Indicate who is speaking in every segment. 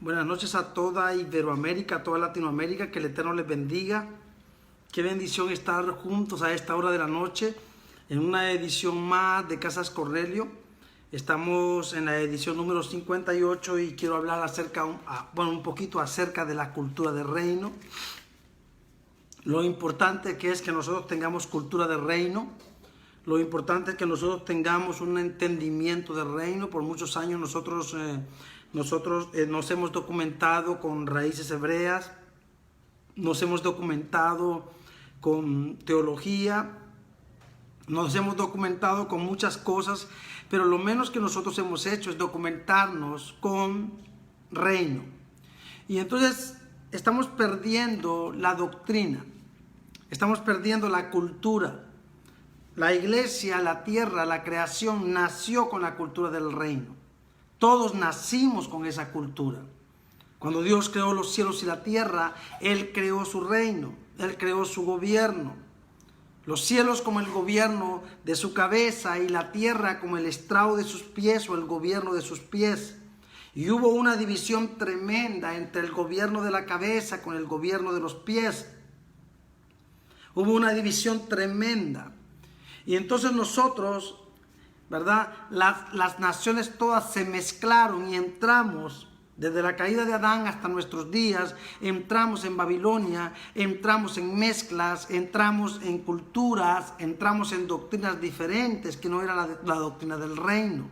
Speaker 1: Buenas noches a toda Iberoamérica, a toda Latinoamérica, que el Eterno les bendiga. Qué bendición estar juntos a esta hora de la noche en una edición más de Casas Cornelio. Estamos en la edición número 58 y quiero hablar un poquito acerca de la cultura del reino. Lo importante que es que nosotros tengamos cultura del reino. Lo importante es que nosotros tengamos un entendimiento del reino. Por muchos años nosotros nos hemos documentado con raíces hebreas, nos hemos documentado con teología, nos hemos documentado con muchas cosas, pero lo menos que nosotros hemos hecho es documentarnos con reino. Y entonces estamos perdiendo la doctrina, estamos perdiendo la cultura. La iglesia, la tierra, la creación nació con la cultura del reino. Todos nacimos con esa cultura. Cuando Dios creó los cielos y la tierra, Él creó su reino, Él creó su gobierno. Los cielos como el gobierno de su cabeza y la tierra como el estrado de sus pies o el gobierno de sus pies. Y hubo una división tremenda entre el gobierno de la cabeza con el gobierno de los pies. Hubo una división tremenda. Y entonces nosotros, ¿verdad? Las naciones todas se mezclaron y entramos, desde la caída de Adán hasta nuestros días, entramos en Babilonia, entramos en mezclas, entramos en culturas, entramos en doctrinas diferentes que no era la doctrina del reino.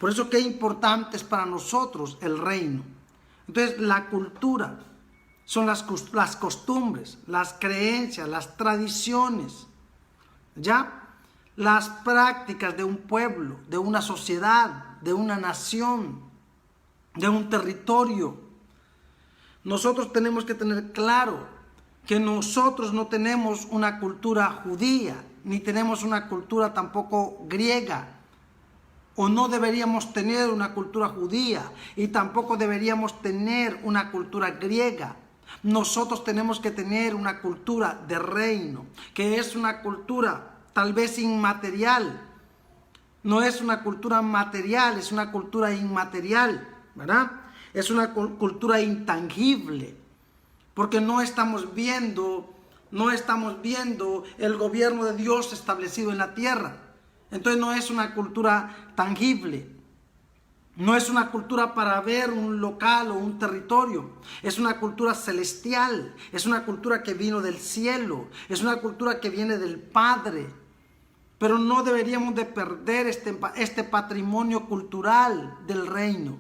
Speaker 1: Por eso qué importante es para nosotros el reino. Entonces la cultura son las costumbres, las creencias, las tradiciones, ¿ya? Las prácticas de un pueblo, de una sociedad, de una nación, de un territorio. Nosotros tenemos que tener claro que nosotros no tenemos una cultura judía, ni tenemos una cultura tampoco griega, o no deberíamos tener una cultura judía, y tampoco deberíamos tener una cultura griega. Nosotros tenemos que tener una cultura de reino, que es una cultura tal vez inmaterial. No es una cultura material, es una cultura inmaterial, ¿verdad? Es una cultura intangible, porque no estamos viendo el gobierno de Dios establecido en la tierra. Entonces no es una cultura tangible. No es una cultura para ver un local o un territorio. Es una cultura celestial. Es una cultura que vino del cielo. Es una cultura que viene del Padre. Pero no deberíamos de perder este patrimonio cultural del reino.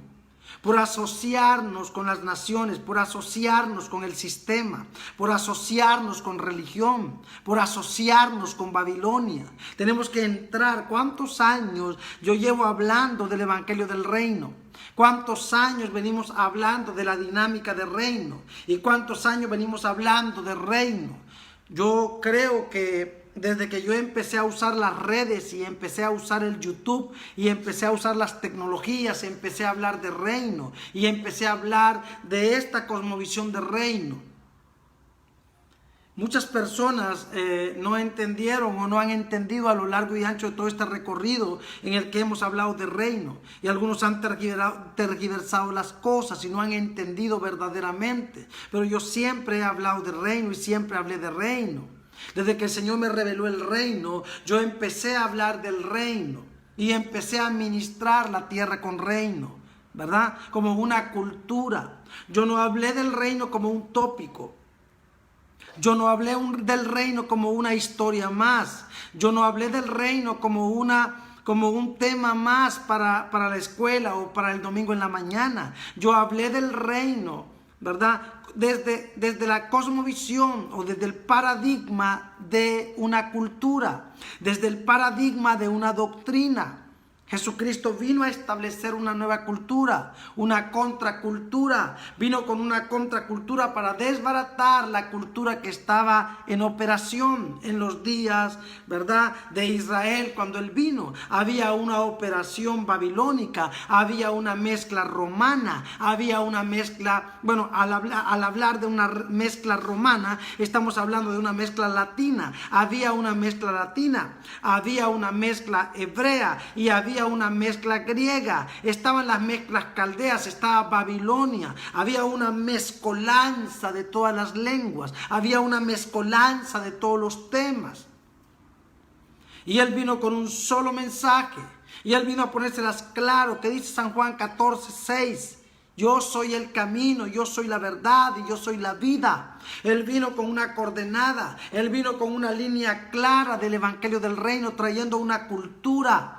Speaker 1: Por asociarnos con las naciones, por asociarnos con el sistema, por asociarnos con religión, por asociarnos con Babilonia. Tenemos que entrar. ¿Cuántos años yo llevo hablando del evangelio del reino? ¿Cuántos años venimos hablando de la dinámica del reino? ¿Y cuántos años venimos hablando del reino? Yo creo que desde que yo empecé a usar las redes y empecé a usar el YouTube y empecé a usar las tecnologías, empecé a hablar de reino y empecé a hablar de esta cosmovisión de reino. Muchas personas no entendieron o no han entendido a lo largo y ancho de todo este recorrido en el que hemos hablado de reino. Y algunos han tergiversado las cosas y no han entendido verdaderamente. Pero yo siempre he hablado de reino y siempre hablé de reino. Desde que el Señor me reveló el reino, yo empecé a hablar del reino y empecé a administrar la tierra con reino, ¿verdad? Como una cultura. Yo no hablé del reino como un tópico. Yo no hablé del reino como una historia más. Yo no hablé del reino como un tema más para la escuela o para el domingo en la mañana. Yo hablé del reino, ¿verdad? Desde la cosmovisión o desde el paradigma de una cultura, desde el paradigma de una doctrina. Jesucristo vino a establecer una nueva cultura, una contracultura. Vino con una contracultura para desbaratar la cultura que estaba en operación en los días, ¿verdad?, de Israel cuando Él vino. Había una operación babilónica, había una mezcla romana, había una mezcla, bueno, al hablar de una mezcla romana, estamos hablando de una mezcla latina. Había una mezcla latina, había una mezcla hebrea y había había una mezcla griega, estaban las mezclas caldeas, estaba Babilonia, había una mezcolanza de todas las lenguas, había una mezcolanza de todos los temas. Y él vino con un solo mensaje, y él vino a ponérselas claro, que dice San Juan 14:6. Yo soy el camino, yo soy la verdad y yo soy la vida. Él vino con una coordenada, él vino con una línea clara del evangelio del reino, trayendo una cultura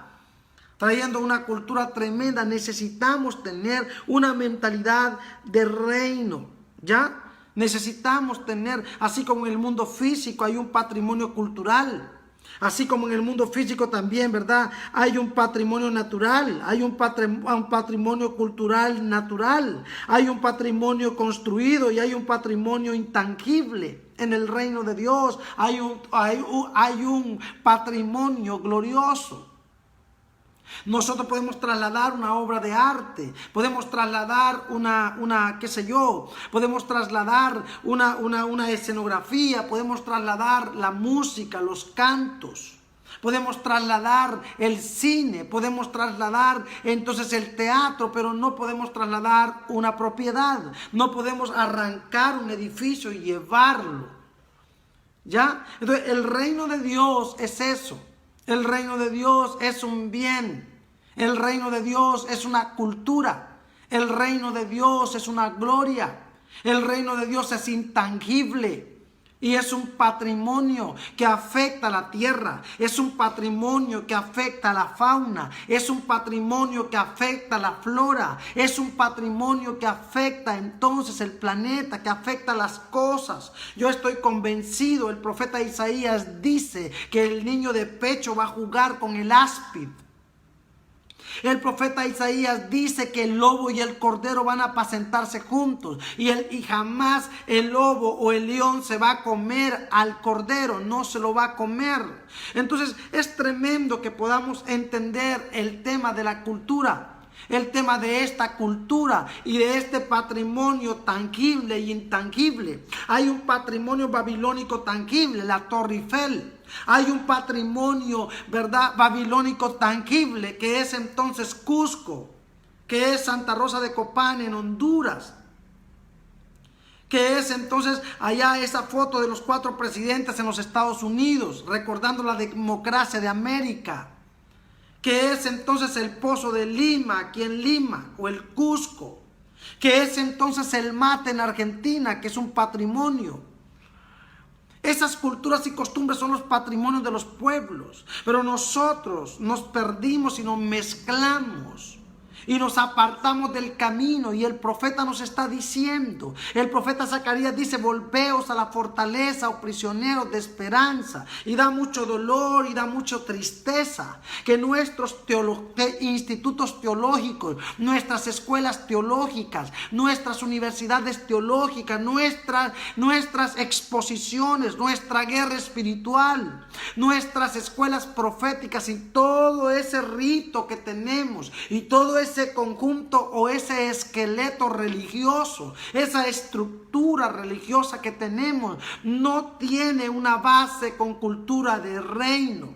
Speaker 1: tremenda. Necesitamos tener una mentalidad de reino, ¿ya? Necesitamos tener, así como en el mundo físico hay un patrimonio cultural, así como en el mundo físico también, ¿verdad? Hay un patrimonio natural, hay un patrimonio cultural natural, hay un patrimonio construido y hay un patrimonio intangible. En el reino de Dios hay un patrimonio glorioso. Nosotros podemos trasladar una obra de arte, podemos trasladar podemos trasladar una escenografía, podemos trasladar la música, los cantos, podemos trasladar el cine, podemos trasladar entonces el teatro, pero no podemos trasladar una propiedad, no podemos arrancar un edificio y llevarlo, ¿ya? Entonces el reino de Dios es eso. El reino de Dios es un bien. El reino de Dios es una cultura. El reino de Dios es una gloria. El reino de Dios es intangible. Y es un patrimonio que afecta a la tierra. Es un patrimonio que afecta a la fauna. Es un patrimonio que afecta a la flora. Es un patrimonio que afecta entonces el planeta, que afecta las cosas. Yo estoy convencido, el profeta Isaías dice que el niño de pecho va a jugar con el áspid. El profeta Isaías dice que el lobo y el cordero van a apacentarse juntos y jamás el lobo o el león se va a comer al cordero, no se lo va a comer. Entonces es tremendo que podamos entender el tema de la cultura. El tema de esta cultura y de este patrimonio tangible e intangible. Hay un patrimonio babilónico tangible, la Torre Eiffel. Hay un patrimonio, ¿verdad?, babilónico tangible, que es entonces Cusco, que es Santa Rosa de Copán en Honduras, que es entonces allá esa foto de los 4 presidentes en los Estados Unidos, recordando la democracia de América, que es entonces el Pozo de Lima, aquí en Lima, o el Cusco, que es entonces el mate en Argentina, que es un patrimonio. Esas culturas y costumbres son los patrimonios de los pueblos, pero nosotros nos perdimos y nos mezclamos y nos apartamos del camino. Y el profeta nos está diciendo, el profeta Zacarías dice: volveos a la fortaleza, oh prisioneros de esperanza. Y da mucho dolor y da mucha tristeza que nuestros institutos teológicos, nuestras escuelas teológicas, nuestras universidades teológicas, nuestras exposiciones, nuestra guerra espiritual, nuestras escuelas proféticas y todo ese rito que tenemos y todo ese conjunto o ese esqueleto religioso, esa estructura religiosa que tenemos, no tiene una base con cultura de reino.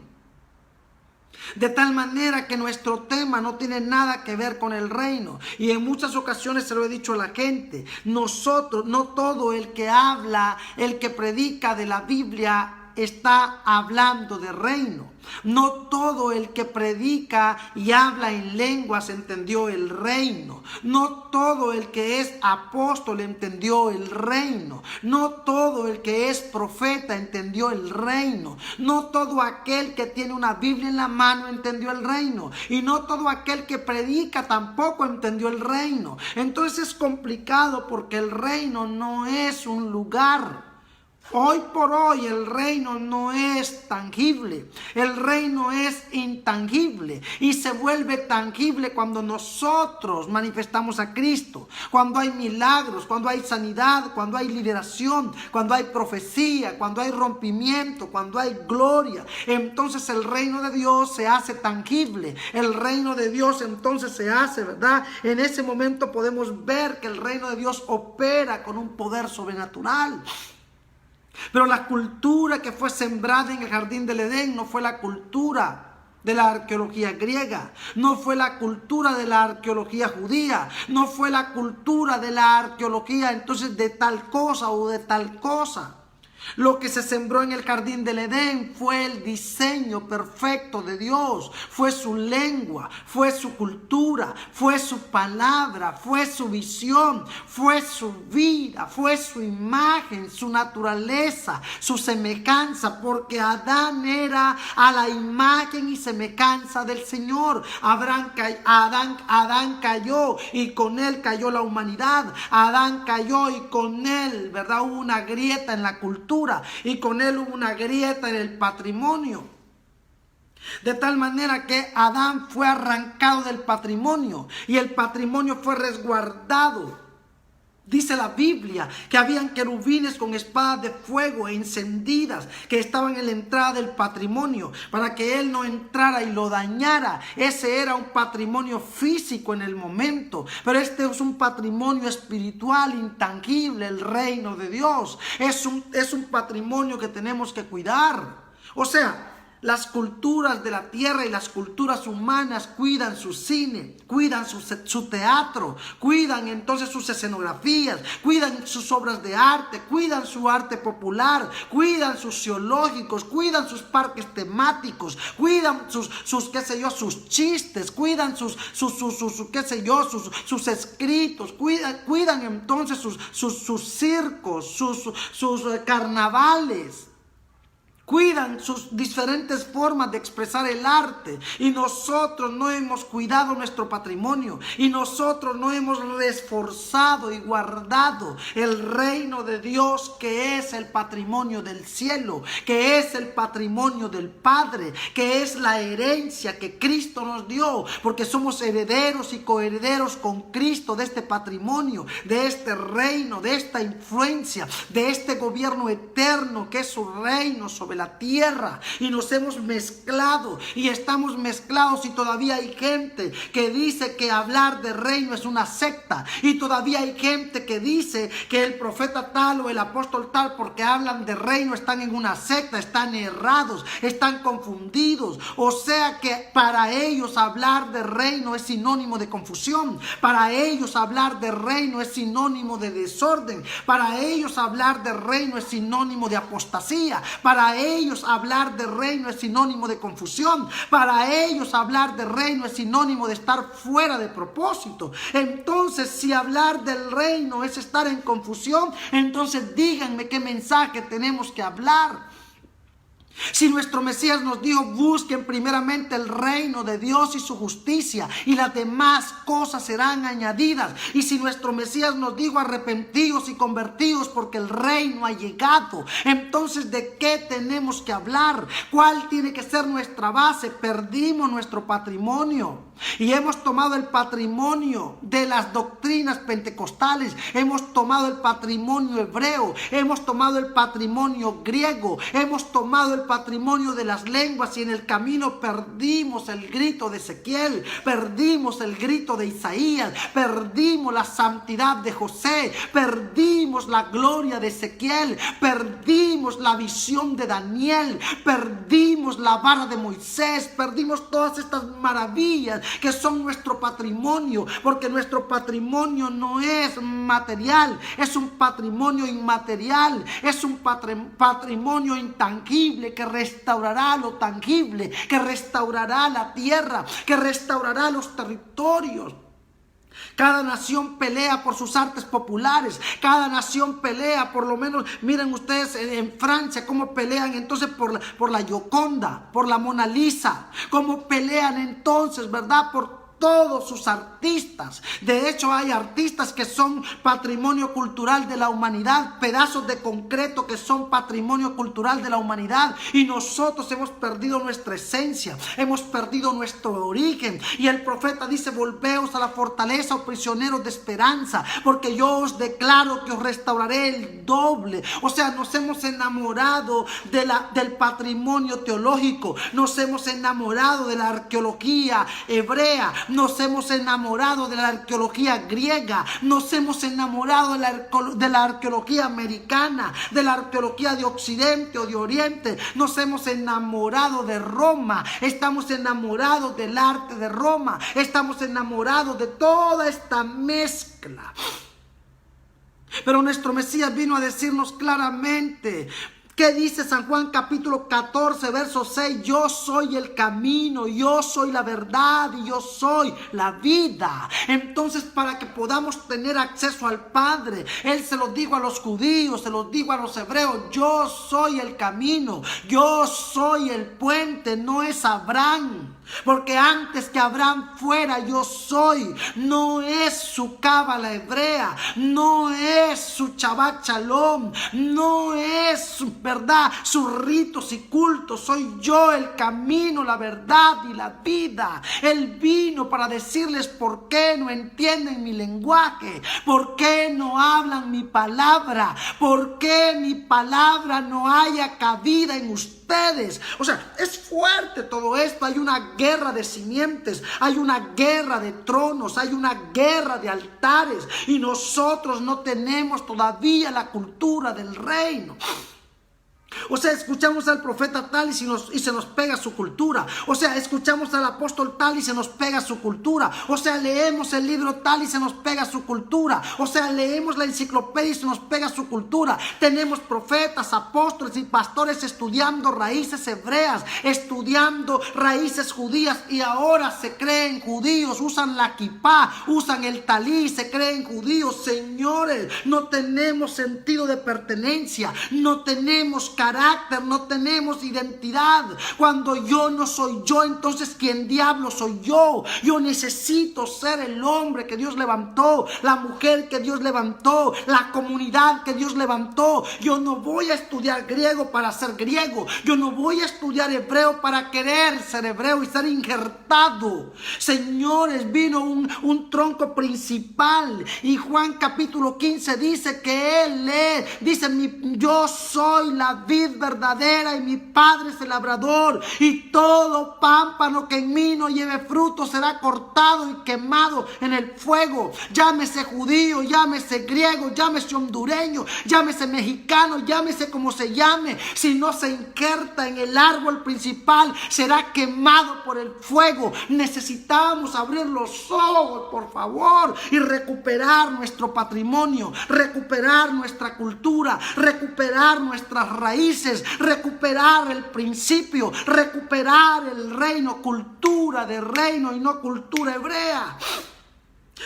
Speaker 1: De tal manera que nuestro tema no tiene nada que ver con el reino. Y en muchas ocasiones se lo he dicho a la gente: nosotros, no todo el que habla, el que predica de la Biblia está hablando de reino. No todo el que predica y habla en lenguas entendió el reino. No todo el que es apóstol entendió el reino. No todo el que es profeta entendió el reino. No todo aquel que tiene una Biblia en la mano entendió el reino. Y no todo aquel que predica tampoco entendió el reino. Entonces es complicado, porque el reino no es un lugar. Hoy por hoy el reino no es tangible, el reino es intangible y se vuelve tangible cuando nosotros manifestamos a Cristo, cuando hay milagros, cuando hay sanidad, cuando hay liberación, cuando hay profecía, cuando hay rompimiento, cuando hay gloria. Entonces el reino de Dios se hace tangible, el reino de Dios entonces se hace, ¿verdad? En ese momento podemos ver que el reino de Dios opera con un poder sobrenatural. Pero la cultura que fue sembrada en el jardín del Edén no fue la cultura de la arqueología griega, no fue la cultura de la arqueología judía, no fue la cultura de la arqueología entonces de tal cosa o de tal cosa. Lo que se sembró en el jardín del Edén fue el diseño perfecto de Dios, fue su lengua, fue su cultura, fue su palabra, fue su visión, fue su vida, fue su imagen, su naturaleza, su semejanza, porque Adán era a la imagen y semejanza del Señor. Adán cayó y con él cayó la humanidad. Adán cayó y con él, ¿verdad? Hubo una grieta en la cultura. Y con él hubo una grieta en el patrimonio. De tal manera que Adán fue arrancado del patrimonio y el patrimonio fue resguardado. Dice la Biblia que habían querubines con espadas de fuego encendidas que estaban en la entrada del patrimonio para que él no entrara y lo dañara. Ese era un patrimonio físico en el momento, pero este es un patrimonio espiritual intangible, el reino de Dios. Es un patrimonio que tenemos que cuidar. O sea, las culturas de la tierra y las culturas humanas cuidan su cine, cuidan su teatro, cuidan entonces sus escenografías, cuidan sus obras de arte, cuidan su arte popular, cuidan sus zoológicos, cuidan sus parques temáticos, cuidan sus chistes, cuidan sus escritos, cuidan entonces sus circos, sus carnavales. Cuidan sus diferentes formas de expresar el arte y nosotros no hemos cuidado nuestro patrimonio y nosotros no hemos reforzado y guardado el reino de Dios, que es el patrimonio del cielo, que es el patrimonio del Padre, que es la herencia que Cristo nos dio, porque somos herederos y coherederos con Cristo de este patrimonio, de este reino, de esta influencia, de este gobierno eterno que es su reino sobre la tierra. Y nos hemos mezclado y estamos mezclados, y todavía hay gente que dice que hablar de reino es una secta, y todavía hay gente que dice que el profeta tal o el apóstol tal, porque hablan de reino, están en una secta, están errados, están confundidos. O sea que para ellos hablar de reino es sinónimo de confusión, para ellos hablar de reino es sinónimo de desorden, para ellos hablar de reino es sinónimo de apostasía, para ellos hablar de reino es sinónimo de confusión, para ellos hablar de reino es sinónimo de estar fuera de propósito. Entonces, si hablar del reino es estar en confusión, entonces díganme qué mensaje tenemos que hablar. Si nuestro Mesías nos dijo: busquen primeramente el reino de Dios y su justicia, y las demás cosas serán añadidas. Y si nuestro Mesías nos dijo: arrepentidos y convertidos porque el reino ha llegado, entonces ¿de qué tenemos que hablar? ¿Cuál tiene que ser nuestra base? Perdimos nuestro patrimonio y hemos tomado el patrimonio de las doctrinas pentecostales, hemos tomado el patrimonio hebreo, hemos tomado el patrimonio griego, hemos tomado el patrimonio de las lenguas, y en el camino perdimos el grito de Ezequiel, perdimos el grito de Isaías, perdimos la santidad de José, perdimos la gloria de Ezequiel, perdimos la visión de Daniel, perdimos la vara de Moisés, perdimos todas estas maravillas que son nuestro patrimonio, porque nuestro patrimonio no es material, es un patrimonio inmaterial, es un patrimonio intangible que restaurará lo tangible, que restaurará la tierra, que restaurará los territorios. Cada nación pelea por sus artes populares, cada nación pelea, por lo menos miren ustedes en Francia cómo pelean entonces por la Gioconda, por la Mona Lisa, cómo pelean entonces, ¿verdad?, por todos sus artistas. De hecho, hay artistas que son patrimonio cultural de la humanidad, pedazos de concreto que son patrimonio cultural de la humanidad, y nosotros hemos perdido nuestra esencia, hemos perdido nuestro origen. Y el profeta dice: volveos a la fortaleza, oh prisioneros de esperanza, porque yo os declaro que os restauraré el doble. O sea, nos hemos enamorado del patrimonio teológico, nos hemos enamorado de la arqueología hebrea, nos hemos enamorado de la arqueología griega, nos hemos enamorado de la arqueología americana, de la arqueología de Occidente o de Oriente, nos hemos enamorado de Roma, estamos enamorados del arte de Roma, estamos enamorados de toda esta mezcla. Pero nuestro Mesías vino a decirnos claramente. ¿Qué dice San Juan capítulo 14, verso 6? Yo soy el camino, yo soy la verdad y yo soy la vida. Entonces, para que podamos tener acceso al Padre, Él se lo dijo a los judíos, se lo dijo a los hebreos: yo soy el camino, yo soy el puente, no es Abraham. Porque antes que Abraham fuera, yo soy. No es su cábala hebrea, no es su Shabbat Shalom, no es su verdad, sus ritos y cultos. Soy yo el camino, la verdad y la vida. Él vino para decirles por qué no entienden mi lenguaje, por qué no hablan mi palabra, por qué mi palabra no haya cabida en ustedes. O sea, es fuerte todo esto. Hay una guerra de simientes, hay una guerra de tronos, hay una guerra de altares, y nosotros no tenemos todavía la cultura del reino. O sea, escuchamos al profeta tal y se nos pega su cultura. O sea, escuchamos al apóstol tal y se nos pega su cultura. O sea, leemos el libro tal y se nos pega su cultura. O sea, leemos la enciclopedia y se nos pega su cultura. Tenemos profetas, apóstoles y pastores estudiando raíces hebreas, estudiando raíces judías, y ahora se creen judíos, usan la kipá, usan el talí, se creen judíos. Señores, no tenemos sentido de pertenencia, no tenemos carácter, no tenemos identidad. Cuando yo no soy yo, entonces ¿quién diablo soy yo? Yo necesito ser el hombre que Dios levantó, la mujer que Dios levantó, la comunidad que Dios levantó. Yo no voy a estudiar griego para ser griego, yo no voy a estudiar hebreo para querer ser hebreo y ser injertado. Señores, vino un tronco principal, y Juan capítulo 15 dice que Él dice: yo soy la vid verdadera y mi Padre es el labrador, y todo pámpano que en mí no lleve fruto será cortado y quemado en el fuego. Llámese judío, llámese griego, llámese hondureño, llámese mexicano, llámese como se llame, si no se injerta en el árbol principal, será quemado por el fuego. Necesitamos abrir los ojos, por favor, y recuperar nuestro patrimonio, recuperar nuestra cultura, recuperar nuestras raíces, recuperar el principio, recuperar el reino, cultura de reino y no cultura hebrea.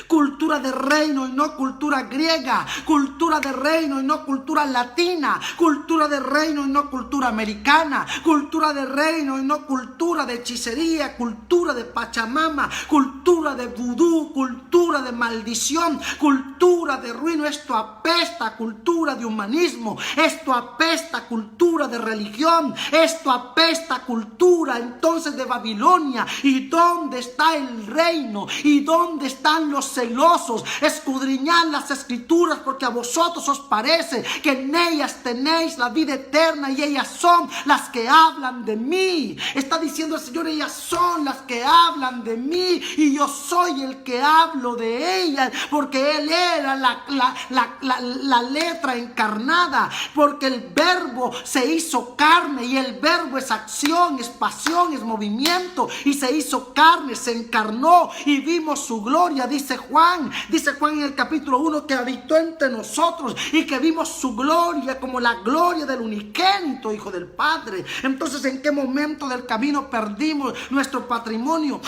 Speaker 1: Cultura de reino y no cultura griega, cultura de reino y no cultura latina, cultura de reino y no cultura americana, cultura de reino y no cultura de hechicería, cultura de Pachamama, cultura de vudú, cultura de maldición, cultura de ruina. Esto apesta cultura de humanismo, esto apesta cultura de religión, esto apesta cultura entonces de Babilonia. ¿Y dónde está el reino? ¿Y dónde están los celosos? Escudriñad las escrituras, porque a vosotros os parece que en ellas tenéis la vida eterna, y ellas son las que hablan de mí. Está diciendo el Señor: ellas son las que hablan de mí, y yo soy el que hablo de ellas, porque Él era la letra encarnada, porque el verbo se hizo carne, y el verbo es acción, es pasión, es movimiento, y se hizo carne, se encarnó, y vimos su gloria. Dice Juan en el capítulo 1 que habitó entre nosotros y que vimos su gloria como la gloria del unigénito Hijo del Padre. Entonces, ¿en qué momento del camino perdimos nuestro patrimonio?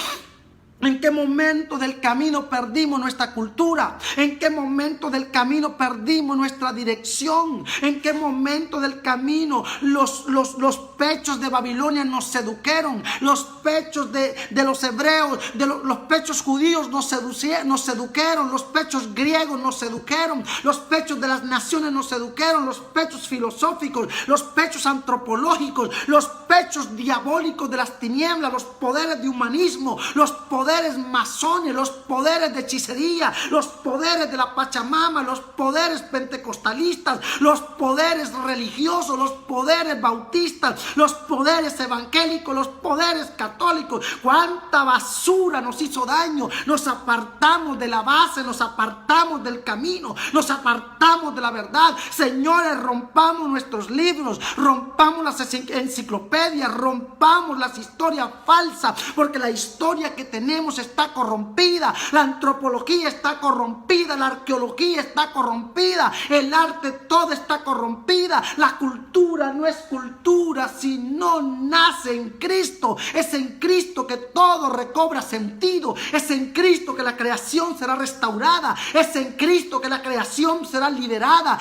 Speaker 1: ¿En qué momento del camino perdimos nuestra cultura? ¿En qué momento del camino perdimos nuestra dirección? ¿En qué momento del camino los pechos de Babilonia nos sedujeron? Los pechos de los hebreos, los pechos judíos nos sedujeron. Los pechos griegos nos sedujeron. Los pechos de las naciones nos sedujeron. Los pechos filosóficos, los pechos antropológicos, los pechos diabólicos de las tinieblas, los poderes de humanismo, los poderes poderes masones, los poderes de hechicería, los poderes de la Pachamama, los poderes pentecostalistas, los poderes religiosos, los poderes bautistas, los poderes evangélicos, los poderes católicos. Cuánta basura nos hizo daño. Nos apartamos de la base, nos apartamos del camino, nos apartamos de la verdad. Señores, rompamos nuestros libros, rompamos las enciclopedias, rompamos las historias falsas, porque la historia que tenemos está corrompida, la antropología está corrompida, la arqueología está corrompida, el arte todo está corrompida. La cultura no es cultura si no nace en Cristo. Es en Cristo que todo recobra sentido, es en Cristo que la creación será restaurada, es en Cristo que la creación será liberada.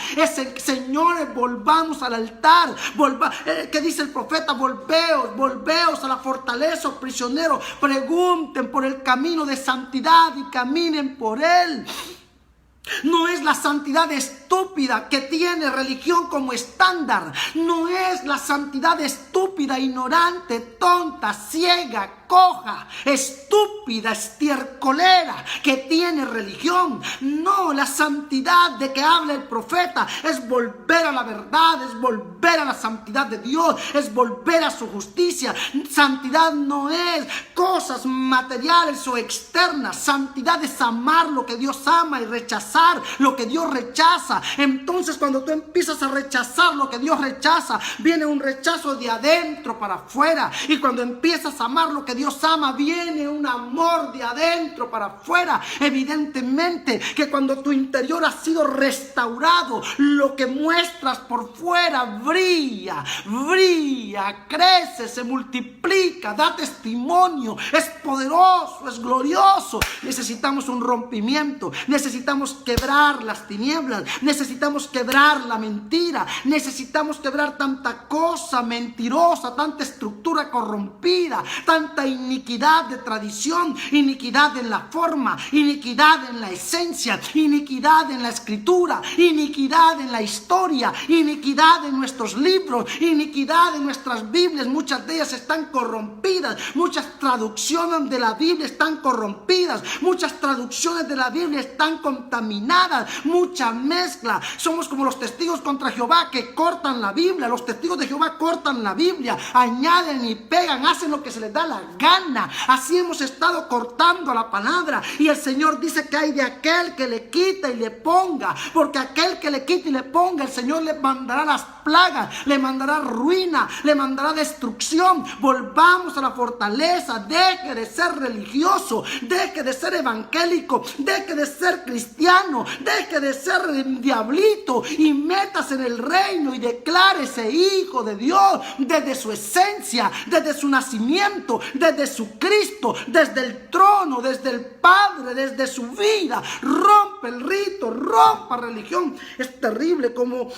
Speaker 1: Señores, volvamos al altar, ¿qué dice el profeta? Volveos a la fortaleza, oh prisioneros, pregunten por el camino de santidad y caminen por él. No es la santidad estúpida que tiene religión como estándar. No es la santidad estúpida, ignorante, tonta, ciega, coja, estúpida, estiercolera que tiene religión. No, la santidad de que habla el profeta es volver a la verdad, es volver a la santidad de Dios, es volver a su justicia. Santidad no es cosas materiales o externas. Santidad es amar lo que Dios ama y rechazar lo que Dios rechaza. Entonces, cuando tú empiezas a rechazar lo que Dios rechaza, viene un rechazo de adentro para afuera. Y cuando empiezas a amar lo que Dios ama, viene un amor de adentro para afuera. Evidentemente que cuando tu interior ha sido restaurado, lo que muestras por fuera brilla, crece, se multiplica, da testimonio, es poderoso, es glorioso. Necesitamos un rompimiento, necesitamos quebrar las tinieblas, necesitamos quebrar la mentira, necesitamos quebrar tanta cosa mentirosa, tanta estructura corrompida, tanta iniquidad de tradición, iniquidad en la forma, iniquidad en la esencia, iniquidad en la escritura, iniquidad en la historia, iniquidad en nuestros libros, iniquidad en nuestras Biblias. Muchas de ellas están corrompidas, muchas traducciones de la Biblia están corrompidas, muchas traducciones de la Biblia están contaminadas, mucha mezcla. Somos como los testigos contra Jehová que cortan la Biblia. Los testigos de Jehová cortan la Biblia, añaden y pegan, hacen lo que se les da la gana. Así hemos estado cortando la palabra, y el Señor dice que hay de aquel que le quita y le ponga, porque aquel que le quita y le ponga, el Señor le mandará las plagas, le mandará ruina, le mandará destrucción. Volvamos a la fortaleza. Deje de ser religioso, deje de ser evangélico, deje de ser cristiano, deje de ser diablito y métase en el reino y declárese hijo de Dios desde su esencia, desde su nacimiento, desde su Cristo, desde el trono, desde el Padre, desde su vida. Rompe el rito, rompa religión. Es terrible como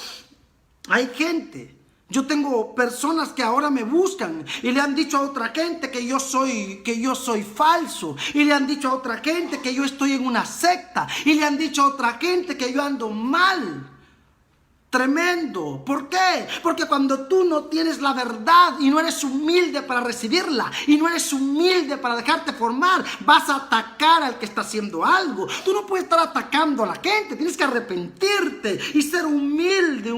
Speaker 1: hay gente. Yo tengo personas que ahora me buscan y le han dicho a otra gente que yo soy falso, y le han dicho a otra gente que yo estoy en una secta, y le han dicho a otra gente que yo ando mal. Tremendo. ¿Por qué? Porque cuando tú no tienes la verdad y no eres humilde para recibirla, y no eres humilde para dejarte formar, vas a atacar al que está haciendo algo. Tú no puedes estar atacando a la gente, tienes que arrepentirte y ser humilde.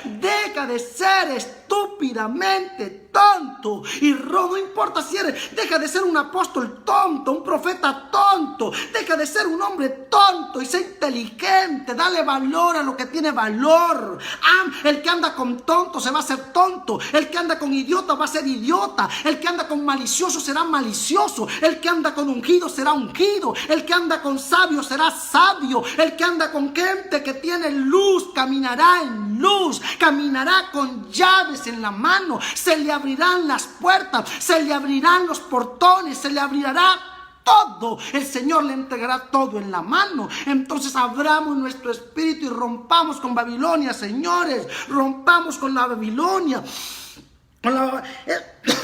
Speaker 1: Deja de ser estúpidamente tonto. Y no importa si eres, deja de ser un apóstol tonto, un profeta tonto, deja de ser un hombre tonto y sé inteligente. Dale valor a lo que tiene valor. El que anda con tonto se va a hacer tonto, el que anda con idiota va a ser idiota, el que anda con malicioso será malicioso, el que anda con ungido será ungido, el que anda con sabio será sabio, el que anda con gente que tiene luz caminará en luz, caminará con llaves en la mano, se le abrirán las puertas, se le abrirán los portones, se le abrirá todo. El Señor le entregará todo en la mano. Entonces abramos nuestro espíritu y rompamos con Babilonia, señores. Rompamos con la Babilonia.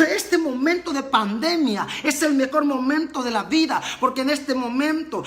Speaker 1: Este momento de pandemia es el mejor momento de la vida, porque en este momento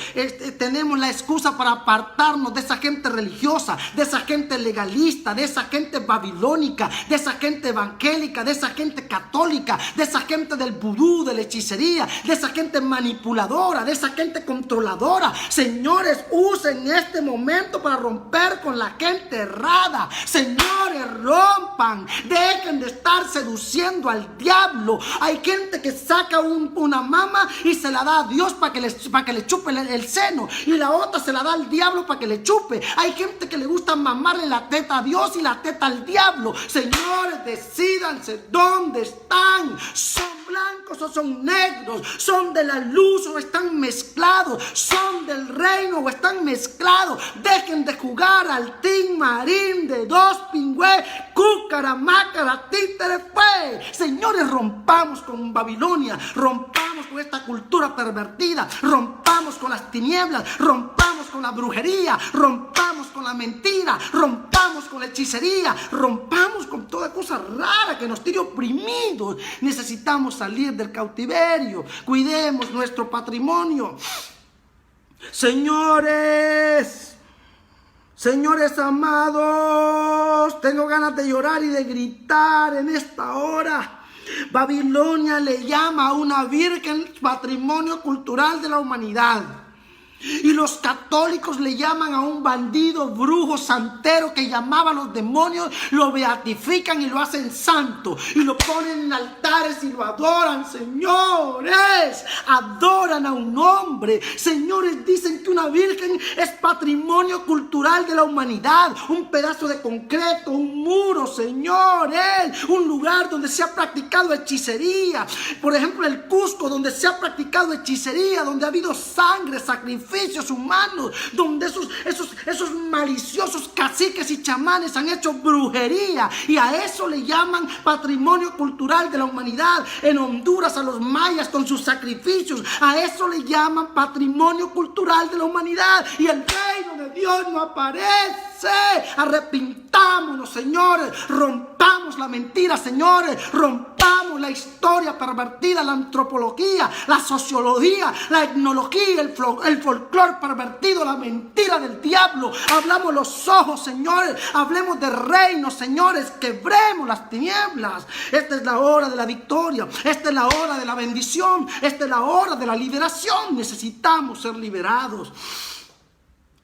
Speaker 1: tenemos la excusa para apartarnos de esa gente religiosa, de esa gente legalista, de esa gente babilónica, de esa gente evangélica, de esa gente católica, de esa gente del vudú, de la hechicería, de esa gente manipuladora, de esa gente controladora. Señores, usen este momento para romper con la gente errada. Señores, rompan, dejen de estar seduciendo al diablo. Hay gente que saca una mama y se la da a Dios para que le chupe el seno, y la otra se la da al diablo para que le chupe. Hay gente que le gusta mamarle la teta a Dios y la teta al diablo. Señores, decídanse dónde están. ¿Son blancos o son negros? ¿Son de la luz o están mezclados? ¿Son del reino o están mezclados? Dejen de jugar al tin marín de dos pingües, cúcara, mácara, títere, fue. Señores, rompamos con Babilonia, rompamos con esta cultura pervertida, rompamos con las tinieblas, rompamos con la brujería, rompamos con la mentira, rompamos con la hechicería, rompamos con toda cosa rara que nos tiene oprimidos. Necesitamos salir del cautiverio. Cuidemos nuestro patrimonio. Señores amados, tengo ganas de llorar y de gritar en esta hora. Babilonia le llama a una virgen patrimonio cultural de la humanidad. Y los católicos le llaman a un bandido, brujo, santero que llamaba a los demonios, lo beatifican y lo hacen santo y lo ponen en altares y lo adoran. Señores, adoran a un hombre. Señores, dicen que una virgen es patrimonio cultural de la humanidad, un pedazo de concreto, un muro, señores, un lugar donde se ha practicado hechicería. Por ejemplo, el Cusco, donde se ha practicado hechicería, donde ha habido sangre, sacrificios humanos, donde esos maliciosos caciques y chamanes han hecho brujería, y a eso le llaman patrimonio cultural de la humanidad. En Honduras, a los mayas con sus sacrificios, a eso le llaman patrimonio cultural de la humanidad, y el reino de Dios no aparece. Arrepintámonos, señores, rompamos la mentira, señores, rompamos la historia pervertida, la antropología, la sociología, la etnología, el folclore pervertido, la mentira del diablo. Hablamos los ojos, señores, hablemos de reino, señores, quebremos las tinieblas. Esta es la hora de la victoria, esta es la hora de la bendición, esta es la hora de la liberación. Necesitamos ser liberados.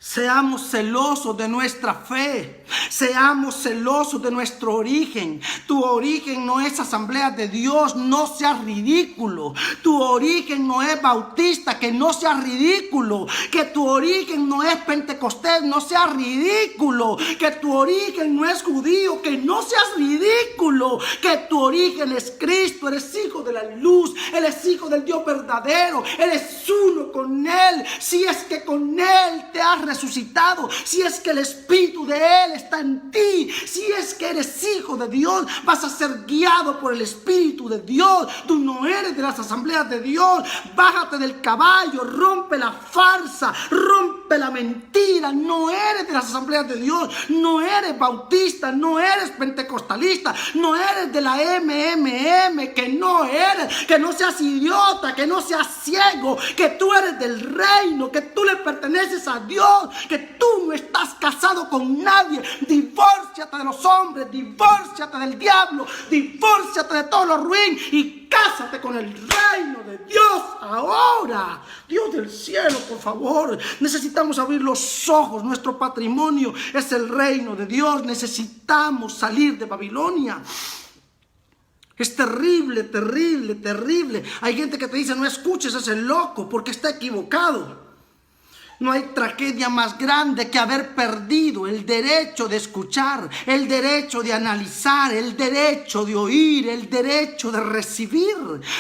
Speaker 1: Seamos celosos de nuestra fe, seamos celosos de nuestro origen. Tu origen no es Asamblea de Dios, no seas ridículo. Tu origen no es bautista, que no seas ridículo. Que tu origen no es pentecostés, no seas ridículo. Que tu origen no es judío, que no seas ridículo. Que tu origen es Cristo, eres hijo de la luz, eres hijo del Dios verdadero, eres uno con Él. Si es que con Él te has resucitado, si es que el Espíritu de Él está en ti, si es que eres hijo de Dios, vas a ser guiado por el Espíritu de Dios. Tú no eres de las asambleas de Dios. Bájate del caballo, rompe la farsa, rompe la mentira. No eres de las asambleas de Dios, no eres bautista, no eres pentecostalista, no eres de la MMM, que no eres, que no seas idiota, que no seas ciego, que tú eres del reino, que tú le perteneces a Dios, que tú no estás casado con nadie. Divórciate de los hombres, divórciate del diablo, divórciate de todo lo ruin y cásate con el reino de Dios ahora. Dios del cielo, por favor, necesitamos abrir los ojos. Nuestro patrimonio es el reino de Dios. Necesitamos salir de Babilonia. Es terrible, terrible, terrible. Hay gente que te dice: no escuches a ese loco, porque está equivocado. No hay tragedia más grande que haber perdido el derecho de escuchar, el derecho de analizar, el derecho de oír, el derecho de recibir.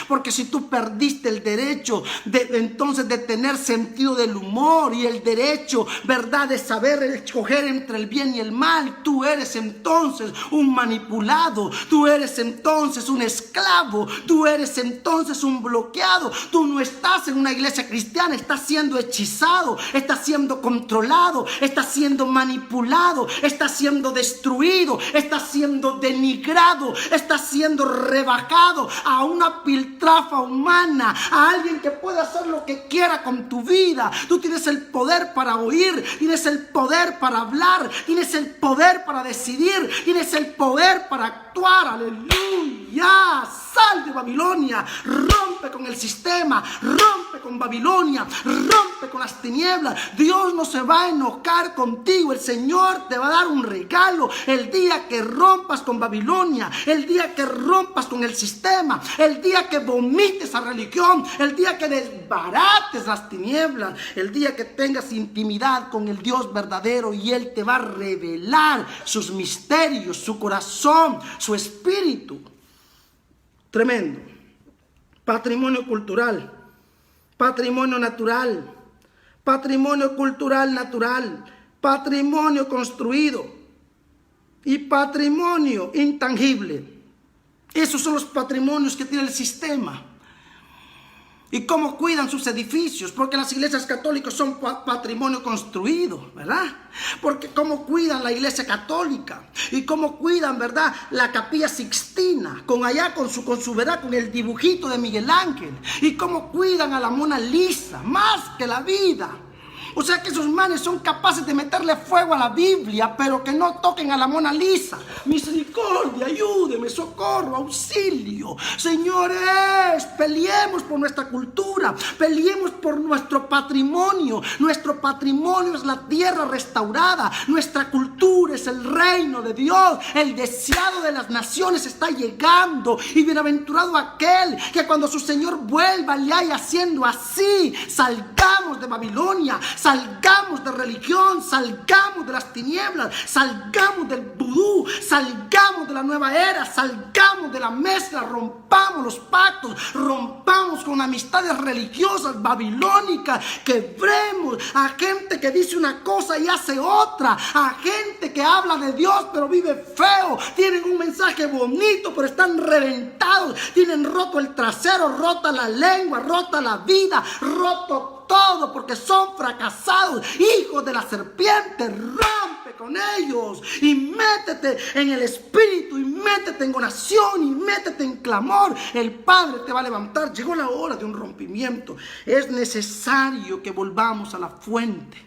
Speaker 1: Porque si tú perdiste el derecho entonces de tener sentido del humor y el derecho, ¿verdad?, de saber escoger entre el bien y el mal, tú eres entonces un manipulado, tú eres entonces un esclavo, tú eres entonces un bloqueado. Tú no estás en una iglesia cristiana, estás siendo hechizado. está siendo controlado, está siendo manipulado, está siendo destruido, está siendo denigrado, está siendo rebajado a una piltrafa humana, a alguien que puede hacer lo que quiera con tu vida. Tú tienes el poder para oír, tienes el poder para hablar, tienes el poder para decidir, tienes el poder para actuar. Aleluya. Sal de Babilonia, rompe con el sistema, rompe con Babilonia, rompe con las tinieblas. Dios no se va a enojar contigo. El Señor te va a dar un regalo el día que rompas con Babilonia, el día que rompas con el sistema, el día que vomites a religión, el día que desbarates las tinieblas, el día que tengas intimidad con el Dios verdadero, y Él te va a revelar sus misterios, su corazón, su espíritu. Tremendo. Patrimonio cultural, patrimonio natural, patrimonio cultural natural, patrimonio construido y patrimonio intangible. Esos son los patrimonios que tiene el sistema. Y cómo cuidan sus edificios, porque las iglesias católicas son patrimonio construido, ¿verdad? Porque cómo cuidan la iglesia católica, y cómo cuidan, ¿verdad?, la Capilla Sixtina, con el dibujito de Miguel Ángel, y cómo cuidan a la Mona Lisa, más que la vida. O sea que esos manes son capaces de meterle fuego a la Biblia, pero que no toquen a la Mona Lisa. Misericordia, ayúdeme, socorro, auxilio. Señores, peleemos por nuestra cultura, peleemos por nuestro patrimonio. Nuestro patrimonio es la tierra restaurada, nuestra cultura es el reino de Dios. El deseado de las naciones está llegando, y bienaventurado aquel que cuando su Señor vuelva le haya haciendo así. Salgamos de Babilonia, salgamos de religión, salgamos de las tinieblas, salgamos del vudú, salgamos de la nueva era, salgamos de la mezcla, rompamos los pactos, rompamos con amistades religiosas babilónicas, quebremos a gente que dice una cosa y hace otra, a gente que habla de Dios pero vive feo, tienen un mensaje bonito pero están reventados, tienen roto el trasero, rota la lengua, rota la vida, roto todo porque son fracasados, hijos de la serpiente. Rompe con ellos y métete en el espíritu, y métete en oración, y métete en clamor. El Padre te va a levantar. Llegó la hora de un rompimiento. Es necesario que volvamos a la fuente,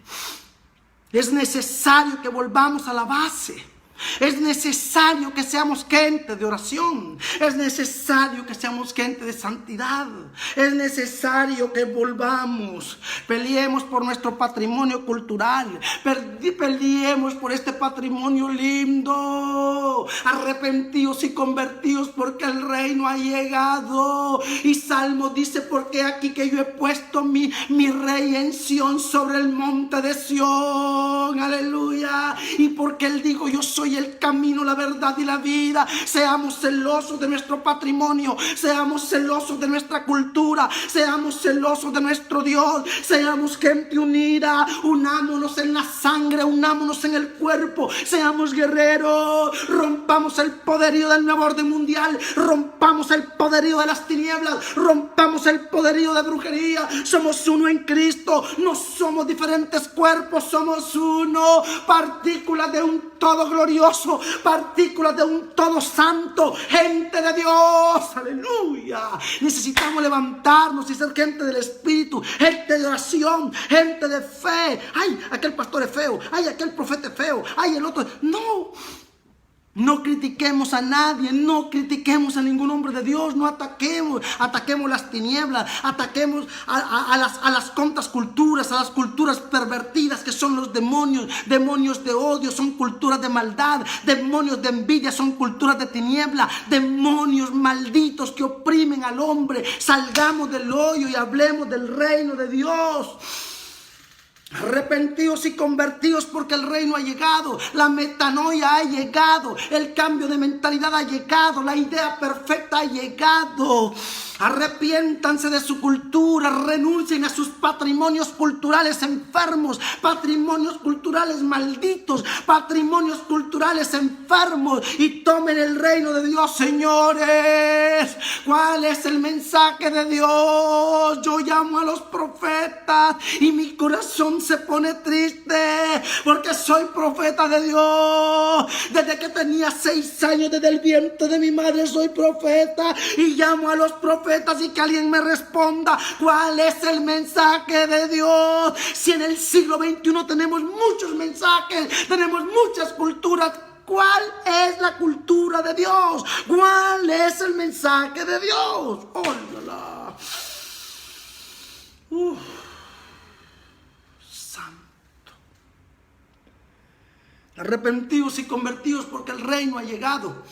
Speaker 1: es necesario que volvamos a la base. Es necesario que seamos gente de oración. Es necesario que seamos gente de santidad. Es necesario que volvamos. Peleemos por nuestro patrimonio cultural. Peleemos por este patrimonio lindo. Arrepentidos y convertidos, porque el reino ha llegado. Y Salmo dice: porque aquí que yo he puesto mi rey en Sión, sobre el monte de Sión. Aleluya. Y porque Él dijo: yo soy el camino, la verdad y la vida. Seamos celosos de nuestro patrimonio, seamos celosos de nuestra cultura, seamos celosos de nuestro Dios, seamos gente unida, unámonos en la sangre, unámonos en el cuerpo, seamos guerreros, rompamos el poderío del nuevo orden mundial, rompamos el poderío de las tinieblas, rompamos el poderío de brujería. Somos uno en Cristo, no somos diferentes cuerpos, somos uno, partículas de un todo glorioso, partículas de un todo santo, gente de Dios. Aleluya. Necesitamos levantarnos y ser gente del Espíritu, gente de oración, gente de fe. Ay, aquel pastor es feo, ay, aquel profeta es feo, ay, el otro. No critiquemos a nadie, no critiquemos a ningún hombre de Dios, no ataquemos las tinieblas, ataquemos a las contraculturas, a las culturas pervertidas que son los demonios de odio, son culturas de maldad, demonios de envidia, son culturas de tiniebla, demonios malditos que oprimen al hombre. Salgamos del hoyo y hablemos del reino de Dios. Arrepentidos y convertidos, porque el reino ha llegado, la metanoia ha llegado, el cambio de mentalidad ha llegado, la idea perfecta ha llegado. Arrepiéntanse de su cultura, renuncien a sus patrimonios culturales enfermos, patrimonios culturales malditos, patrimonios culturales enfermos, y tomen el reino de Dios. Señores, ¿cuál es el mensaje de Dios? Yo llamo a los profetas y mi corazón corazón se pone triste porque soy profeta de Dios. Desde que tenía 6 años, desde el vientre de mi madre soy profeta, y llamo a los profetas y que alguien me responda cuál es el mensaje de Dios. Si en el siglo XXI tenemos muchos mensajes, tenemos muchas culturas, ¿cuál es la cultura de Dios? ¿Cuál es el mensaje de Dios? ¡Órala! Santo. Arrepentidos y convertidos porque el reino ha llegado.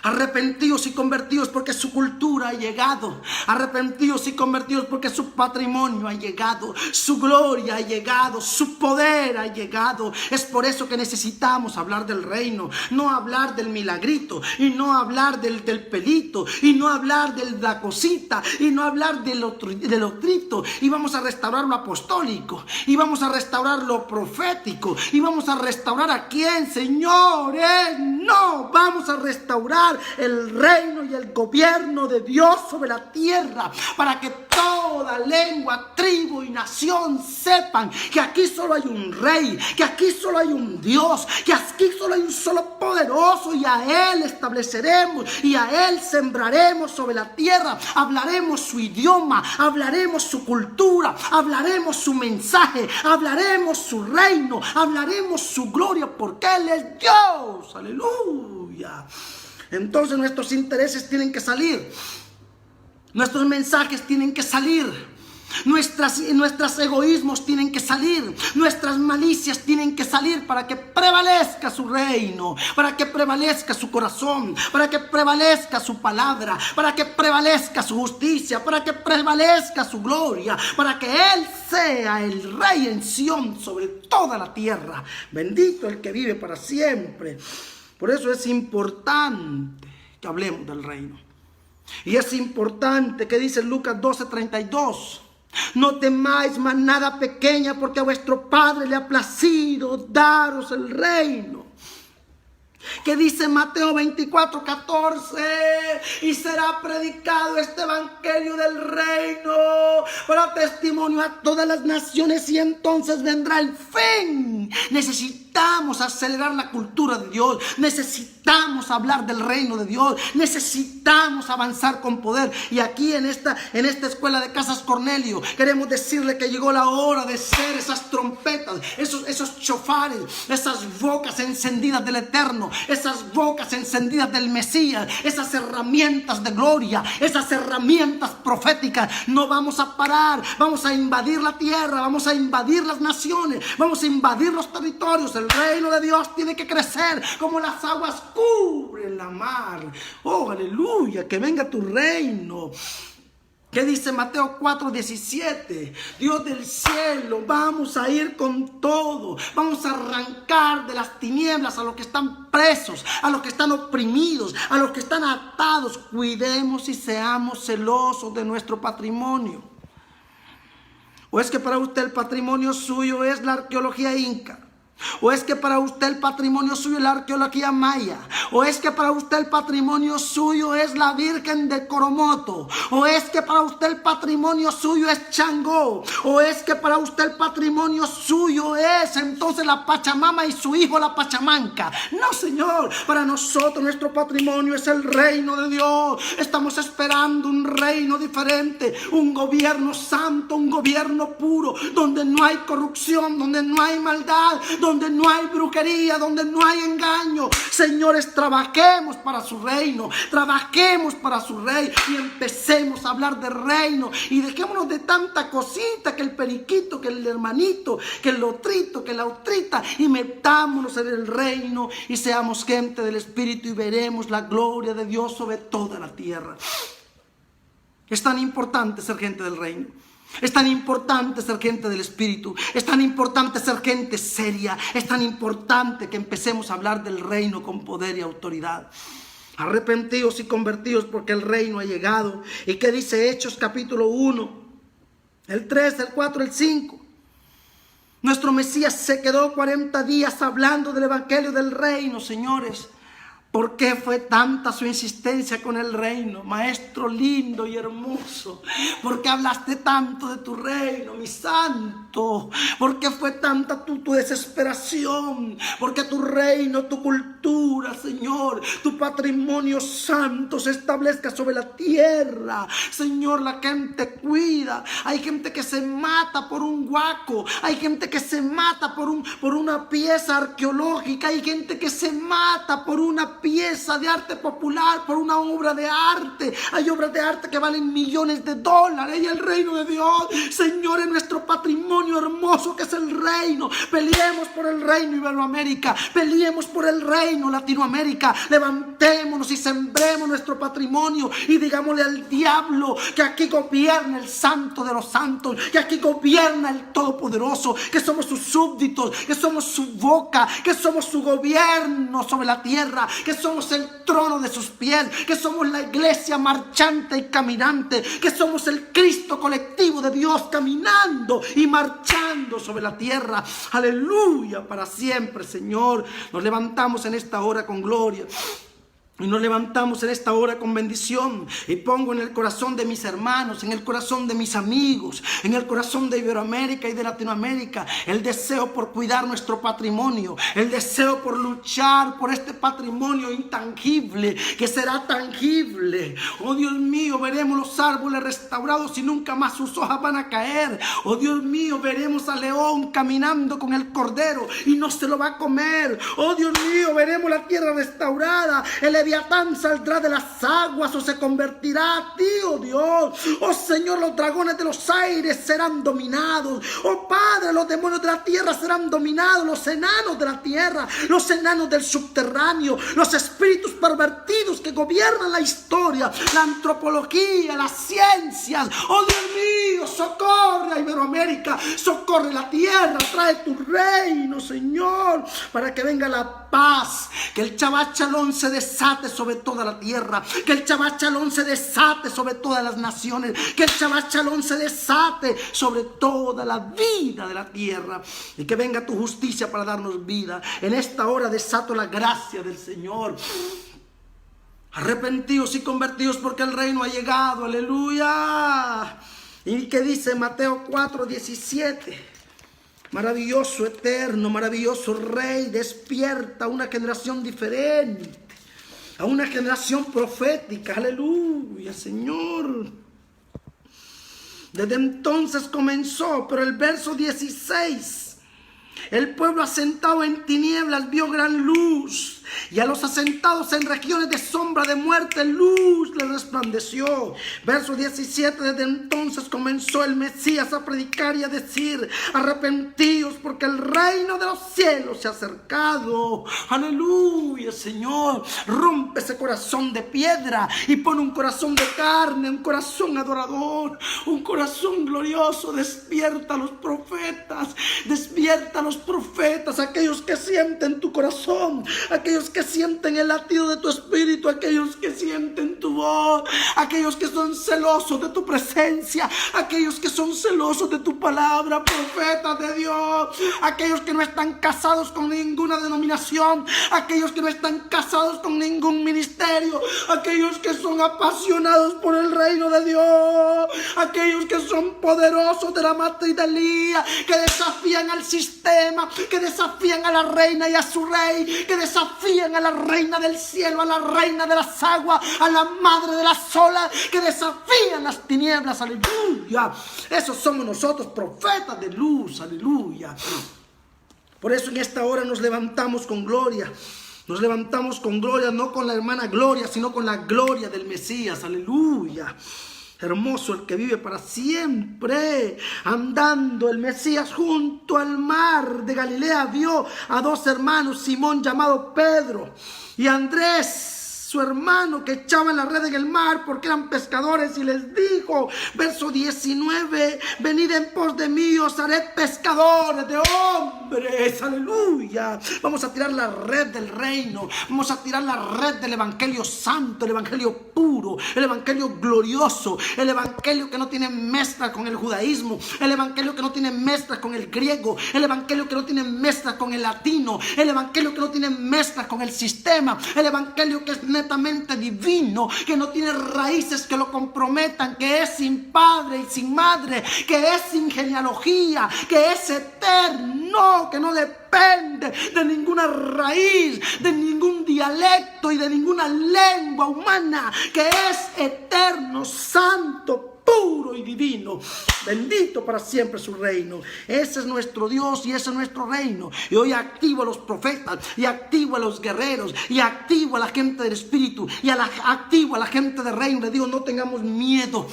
Speaker 1: Arrepentidos y convertidos porque su cultura ha llegado. Arrepentidos y convertidos porque su patrimonio ha llegado. Su gloria ha llegado. Su poder ha llegado. Es por eso que necesitamos hablar del reino. No hablar del milagrito. Y no hablar del pelito. Y no hablar de la cosita. Y no hablar del otrito. Y vamos a restaurar lo apostólico. Y vamos a restaurar lo profético. Y vamos a restaurar ¿a quién, señores? No, vamos a restaurar el reino y el gobierno de Dios sobre la tierra, para que toda lengua, tribu y nación sepan que aquí solo hay un rey, que aquí solo hay un Dios, que aquí solo hay un solo poderoso, y a Él estableceremos y a Él sembraremos sobre la tierra. Hablaremos su idioma, hablaremos su cultura, hablaremos su mensaje, hablaremos su reino, hablaremos su gloria, porque Él es Dios. Aleluya. Entonces nuestros intereses tienen que salir, nuestros mensajes tienen que salir, nuestros egoísmos tienen que salir, nuestras malicias tienen que salir, para que prevalezca su reino, para que prevalezca su corazón, para que prevalezca su palabra, para que prevalezca su justicia, para que prevalezca su gloria, para que Él sea el rey en Sión sobre toda la tierra. Bendito el que vive para siempre. Por eso es importante que hablemos del reino. Y es importante que dice Lucas 12:32. No temáis, manada pequeña, porque a vuestro Padre le ha placido daros el reino. Que dice Mateo 24:14, y será predicado este evangelio del reino para testimonio a todas las naciones, y entonces vendrá el fin. Necesitamos acelerar la cultura de Dios, necesitamos hablar del reino de Dios, necesitamos avanzar con poder. Y aquí en esta escuela de Casas Cornelio queremos decirle que llegó la hora de ser esas trompetas, esos chofares, esas bocas encendidas del Eterno, esas bocas encendidas del Mesías, esas herramientas de gloria, esas herramientas proféticas. No vamos a parar, vamos a invadir la tierra, vamos a invadir las naciones, vamos a invadir los territorios. El reino de Dios tiene que crecer como las aguas cubren la mar. Oh, aleluya, que venga tu reino. ¿Qué dice Mateo 4:17? Dios del cielo, vamos a ir con todo. Vamos a arrancar de las tinieblas a los que están presos, a los que están oprimidos, a los que están atados. Cuidemos y seamos celosos de nuestro patrimonio. ¿O es que para usted el patrimonio suyo es la arqueología inca? ¿O es que para usted el patrimonio suyo es la arqueología maya? ¿O es que para usted el patrimonio suyo es la Virgen de Coromoto? ¿O es que para usted el patrimonio suyo es Changó? ¿O es que para usted el patrimonio suyo es entonces la Pachamama y su hijo la Pachamanca? No, señor, para nosotros nuestro patrimonio es el reino de Dios. Estamos esperando un reino diferente, un gobierno santo, un gobierno puro, donde no hay corrupción, donde no hay maldad, donde no hay brujería, donde no hay engaño. Señores, trabajemos para su reino, trabajemos para su rey y empecemos a hablar de reino, y dejémonos de tanta cosita, que el periquito, que el hermanito, que el otrito, que la otrita, y metámonos en el reino y seamos gente del Espíritu, y veremos la gloria de Dios sobre toda la tierra. Es tan importante ser gente del reino. Es tan importante ser gente del Espíritu. Es tan importante ser gente seria. Es tan importante que empecemos a hablar del reino con poder y autoridad. Arrepentidos y convertidos porque el reino ha llegado. ¿Y qué dice Hechos capítulo 1? El 3, el 4, el 5. Nuestro Mesías se quedó 40 días hablando del evangelio del reino, señores. ¿Por qué fue tanta su insistencia con el reino? Maestro lindo y hermoso, ¿por qué hablaste tanto de tu reino, mi santo? ¿Por qué fue tanta tu desesperación? Porque tu reino, tu cultura, Señor, tu patrimonio santo se establezca sobre la tierra. Señor, la gente cuida. Hay gente que se mata por un huaco. Hay gente que se mata por una pieza arqueológica. Hay gente que se mata por una pieza de arte popular, por una obra de arte. Hay obras de arte que valen millones de dólares. Y el reino de Dios, Señor, es nuestro patrimonio hermoso que es el reino. Peleemos por el reino Iberoamérica, peleemos por el reino Latinoamérica. Levantémonos y sembremos nuestro patrimonio y digámosle al diablo que aquí gobierna el santo de los santos, que aquí gobierna el todopoderoso, que somos sus súbditos, que somos su boca, que somos su gobierno sobre la tierra, que somos el trono de sus pies, que somos la iglesia marchante y caminante, que somos el Cristo colectivo de Dios caminando y marchando sobre la tierra. Aleluya, para siempre, Señor. Nos levantamos en esta hora con gloria. Y nos levantamos en esta hora con bendición. Y pongo en el corazón de mis hermanos, en el corazón de mis amigos, en el corazón de Iberoamérica y de Latinoamérica, el deseo por cuidar nuestro patrimonio, el deseo por luchar por este patrimonio intangible que será tangible. Oh Dios mío, veremos los árboles restaurados y nunca más sus hojas van a caer. Oh Dios mío, veremos al león caminando con el cordero y no se lo va a comer. Oh Dios mío, veremos la tierra restaurada. El Leviatán saldrá de las aguas o se convertirá a ti, oh Dios. Oh Señor, los dragones de los aires serán dominados. Oh Padre, los demonios de la tierra serán dominados. Los enanos de la tierra, los enanos del subterráneo, los espíritus pervertidos que gobiernan la historia, la antropología, las ciencias. Oh Dios mío, socorre a Iberoamérica, socorre la tierra, trae tu reino, Señor, para que venga la paz, que el Chabachalón se desate sobre toda la tierra, que el Chabachalón se desate sobre todas las naciones, que el Chabachalón se desate sobre toda la vida de la tierra, y que venga tu justicia para darnos vida. En esta hora desato la gracia del Señor. Arrepentidos y convertidos porque el reino ha llegado, aleluya. Y que dice Mateo 4:17, maravilloso, eterno, maravilloso Rey, despierta a una generación diferente, a una generación profética, aleluya, Señor. Desde entonces comenzó, pero el verso 16, el pueblo asentado en tinieblas vio gran luz, y a los asentados en regiones de sombra de muerte, luz les resplandeció. Verso 17, desde entonces comenzó el Mesías a predicar y a decir: arrepentíos porque el reino de los cielos se ha acercado. Aleluya, Señor. Rompe ese corazón de piedra y pone un corazón de carne, un corazón adorador, un corazón glorioso. Despierta a los profetas, despierta a los profetas, aquellos que sienten tu corazón, aquellos que sienten el latido de tu espíritu, aquellos que sienten tu voz, aquellos que son celosos de tu presencia, aquellos que son celosos de tu palabra, profetas de Dios, aquellos que no están casados con ninguna denominación, aquellos que no están casados con ningún ministerio, aquellos que son apasionados por el reino de Dios, aquellos que son poderosos de la matriz de Elías, que desafían al sistema, que desafían a la reina y a su rey, que desafían a la reina del cielo, a la reina de las aguas, a la madre de las olas, que desafían las tinieblas, aleluya. Esos somos nosotros, profetas de luz, aleluya. Por eso en esta hora nos levantamos con gloria. Nos levantamos con gloria, no con la hermana Gloria, sino con la gloria del Mesías, aleluya. Hermoso el que vive para siempre. Andando el Mesías junto al mar de Galilea, vio a dos hermanos, Simón llamado Pedro y Andrés, su hermano, que echaban la red en el mar porque eran pescadores, y les dijo, verso 19, venid en pos de mí, os haré pescadores de hombres, aleluya. Vamos a tirar la red del reino, vamos a tirar la red del evangelio santo, el evangelio puro, puro, el evangelio glorioso, el evangelio que no tiene mezcla con el judaísmo, el evangelio que no tiene mezcla con el griego, el evangelio que no tiene mezcla con el latino, el evangelio que no tiene mezcla con el sistema, el evangelio que es netamente divino, que no tiene raíces que lo comprometan, que es sin padre y sin madre, que es sin genealogía, que es eterno, que no depende de ninguna raíz, de ningún dialecto y de ninguna lengua humana, que es eterno, santo, puro y divino. Bendito para siempre su reino. Ese es nuestro Dios y ese es nuestro reino. Y hoy activo a los profetas, y activo a los guerreros, y activo a la gente del Espíritu, y activo a la gente del reino. Le digo, no tengamos miedo.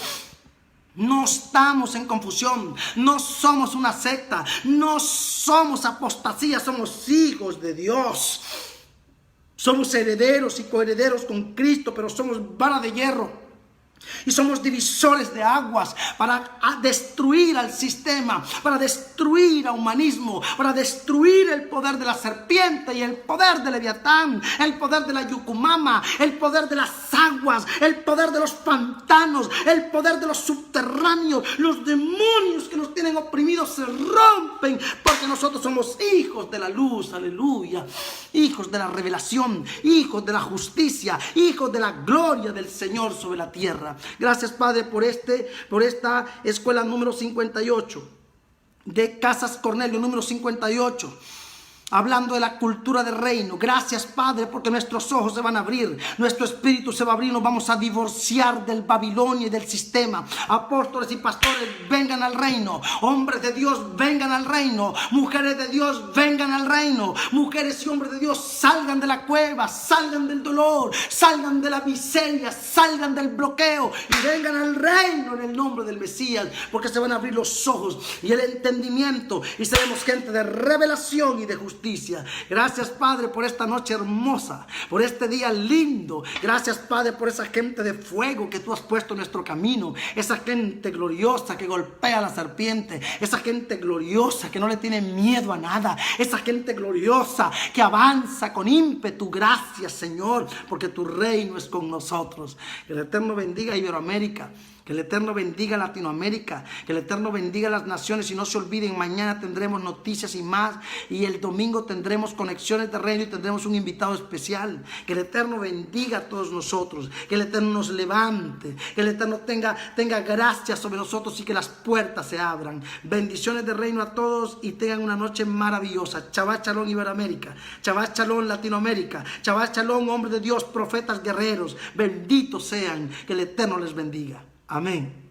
Speaker 1: No estamos en confusión, no somos una secta, no somos apostasía, somos hijos de Dios. Somos herederos y coherederos con Cristo, pero somos vara de hierro. Y somos divisores de aguas para destruir al sistema, para destruir al humanismo, para destruir el poder de la serpiente y el poder de Leviatán, el poder de la Yucumama, el poder de las aguas, el poder de los pantanos, el poder de los subterráneos. Los demonios que nos tienen oprimidos se rompen porque nosotros somos hijos de la luz, aleluya, hijos de la revelación, hijos de la justicia, hijos de la gloria del Señor sobre la tierra. Gracias, Padre, por esta escuela número 58 de Casas Cornelio, número 58. Hablando de la cultura del reino. Gracias, Padre, porque nuestros ojos se van a abrir, nuestro espíritu se va a abrir, nos vamos a divorciar del Babilonia y del sistema. Apóstoles y pastores, vengan al reino. Hombres de Dios, vengan al reino. Mujeres de Dios, vengan al reino. Mujeres y hombres de Dios, salgan de la cueva, salgan del dolor, salgan de la miseria, salgan del bloqueo y vengan al reino en el nombre del Mesías, porque se van a abrir los ojos y el entendimiento y seremos gente de revelación y de justicia. Gracias, Padre, por esta noche hermosa, por este día lindo. Gracias, Padre, por esa gente de fuego que tú has puesto en nuestro camino, esa gente gloriosa que golpea a la serpiente, esa gente gloriosa que no le tiene miedo a nada, esa gente gloriosa que avanza con ímpetu. Gracias, Señor, porque tu reino es con nosotros. Que el Eterno bendiga a Iberoamérica, que el Eterno bendiga a Latinoamérica, que el Eterno bendiga a las naciones. Y no se olviden, mañana tendremos noticias y más, y el domingo tendremos conexiones de reino y tendremos un invitado especial. Que el Eterno bendiga a todos nosotros, que el Eterno nos levante, que el Eterno tenga gracia sobre nosotros y que las puertas se abran. Bendiciones de reino a todos y tengan una noche maravillosa. Shabbat Shalom Iberoamérica, Shabbat Shalom Latinoamérica, Shabbat Shalom hombres de Dios, profetas, guerreros. Benditos sean, que el Eterno les bendiga. Amén.